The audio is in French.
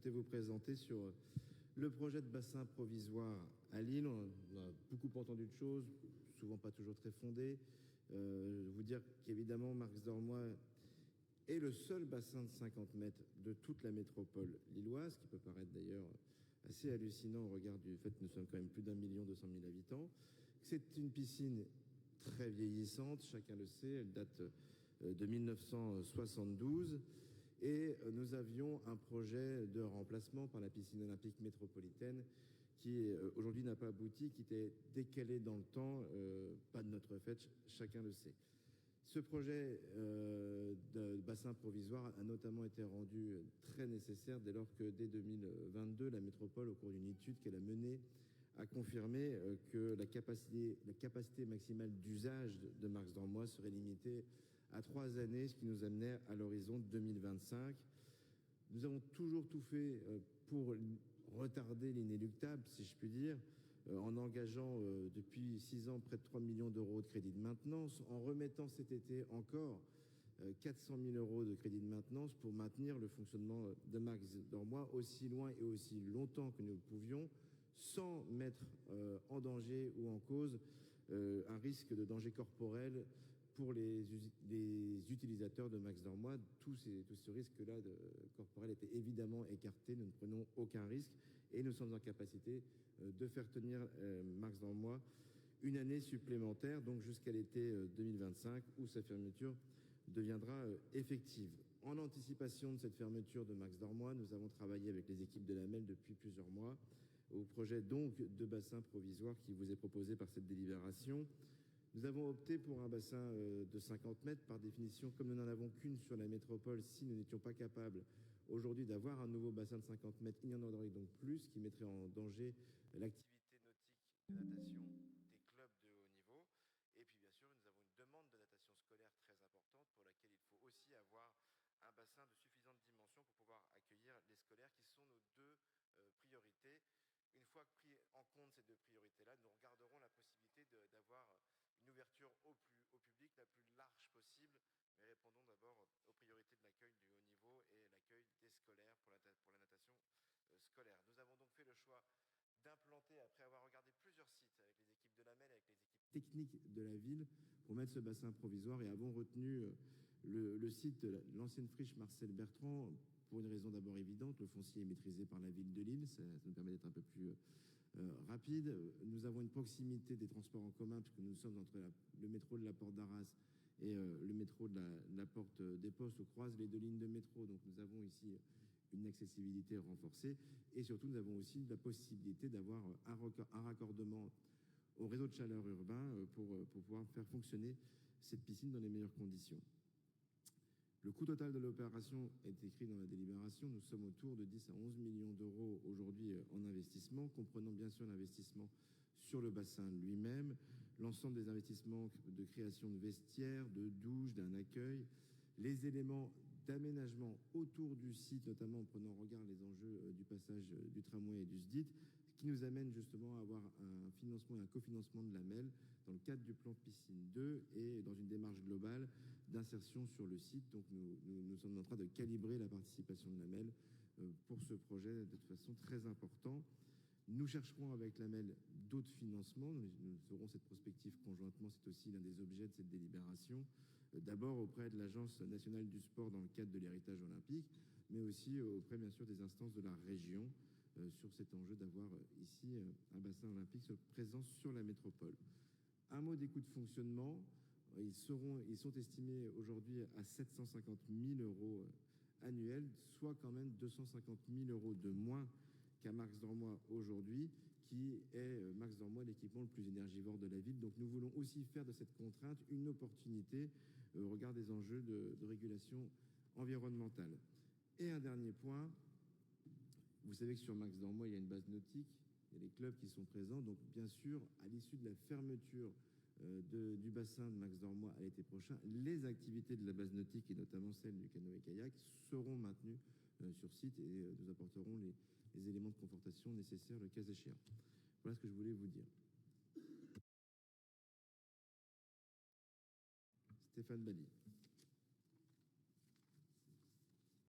souhaitais vous présenter sur le projet de bassin provisoire à Lille. On a beaucoup entendu de choses, souvent pas toujours très fondées. Vous dire qu'évidemment, Marx-Dormois est le seul bassin de 50 mètres de toute la métropole lilloise, qui peut paraître d'ailleurs assez hallucinant au regard du fait que nous sommes quand même plus d'1,2 million habitants. C'est une piscine très vieillissante, chacun le sait, elle date de 1972. Et nous avions un projet de remplacement par la piscine olympique métropolitaine qui aujourd'hui n'a pas abouti, qui était décalé dans le temps, pas de notre fait, chacun le sait. Ce projet de bassin provisoire a notamment été rendu très nécessaire dès lors que dès 2022, la métropole, au cours d'une étude qu'elle a menée, a confirmé que la capacité maximale d'usage de Marx-Dormois serait limitée à 3 années, ce qui nous amenait à l'horizon 2025. Nous avons toujours tout fait pour retarder l'inéluctable, si je puis dire, en engageant depuis 6 ans près de 3 millions d'euros de crédits de maintenance, en remettant cet été encore 400 000 euros de crédits de maintenance pour maintenir le fonctionnement de Marx-Dormois aussi loin et aussi longtemps que nous le pouvions, sans mettre en danger ou en cause un risque de danger corporel pour les utilisateurs de Marx-Dormois. Tout ce risque-là corporel était évidemment écarté. Nous ne prenons aucun risque et nous sommes en capacité de faire tenir Marx-Dormois une année supplémentaire, donc jusqu'à l'été 2025, où sa fermeture deviendra effective. En anticipation de cette fermeture de Marx-Dormois, nous avons travaillé avec les équipes de la MEL depuis plusieurs mois au projet donc de bassin provisoire qui vous est proposé par cette délibération. Nous avons opté pour un bassin de 50 mètres. Par définition, comme nous n'en avons qu'une sur la métropole, si nous n'étions pas capables aujourd'hui d'avoir un nouveau bassin de 50 mètres, il y en aurait donc plus, qui mettrait en danger l'activité nautique de natation des clubs de haut niveau. Et puis bien sûr, nous avons une demande de natation scolaire très importante pour laquelle il faut aussi avoir un bassin de suffisante dimension pour pouvoir accueillir les scolaires qui sont nos deux priorités. Une fois pris en compte ces deux priorités-là, nous regarderons la possibilité d'avoir une ouverture au public la plus large possible, mais répondons d'abord aux priorités de l'accueil du haut niveau et l'accueil des scolaires pour la natation scolaire. Nous avons donc fait le choix d'implanter, après avoir regardé plusieurs sites avec les équipes de la MEL, avec les équipes techniques de la ville, pour mettre ce bassin provisoire, et avons retenu le site de l'ancienne friche Marcel Bertrand, pour une raison d'abord évidente, le foncier est maîtrisé par la ville de Lille, ça nous permet d'être un peu plus rapide. Nous avons une proximité des transports en commun, puisque nous sommes entre le métro de la Porte d'Arras et le métro de la Porte des Postes, où croisent les deux lignes de métro. Donc nous avons ici une accessibilité renforcée, et surtout nous avons aussi la possibilité d'avoir un raccordement au réseau de chaleur urbain pour pouvoir faire fonctionner cette piscine dans les meilleures conditions. Le coût total de l'opération est écrit dans la délibération. Nous sommes autour de 10 à 11 millions d'euros aujourd'hui en investissement, comprenant bien sûr l'investissement sur le bassin lui-même, l'ensemble des investissements de création de vestiaires, de douches, d'un accueil, les éléments d'aménagement autour du site, notamment en prenant en regard les enjeux du passage du tramway et du SDIT, qui nous amène justement à avoir un financement et un cofinancement de la MEL dans le cadre du plan Piscine 2 et dans une démarche globale d'insertion sur le site. Donc nous sommes en train de calibrer la participation de la MEL pour ce projet de toute façon très important. Nous chercherons avec la MEL d'autres financements. Nous ferons cette prospective conjointement. C'est aussi l'un des objets de cette délibération. D'abord auprès de l'Agence nationale du sport dans le cadre de l'héritage olympique, mais aussi auprès, bien sûr, des instances de la région sur cet enjeu d'avoir ici un bassin olympique présent sur la métropole. Un mot des coûts de fonctionnement. Ils sont estimés aujourd'hui à 750 000 euros annuels, soit quand même 250 000 euros de moins qu'à Marx-Dormois aujourd'hui, qui est Marx-Dormois l'équipement le plus énergivore de la ville. Donc nous voulons aussi faire de cette contrainte une opportunité au regard des enjeux de régulation environnementale. Et un dernier point, vous savez que sur Marx-Dormois, il y a une base nautique, il y a les clubs qui sont présents. Donc bien sûr, à l'issue de la fermeture du bassin de Marx-Dormois à l'été prochain, les activités de la base nautique, et notamment celle du canoë-kayak, seront maintenues sur site, et nous apporterons les éléments de confortation nécessaires le cas échéant. Voilà ce que je voulais vous dire. Stéphane Bally.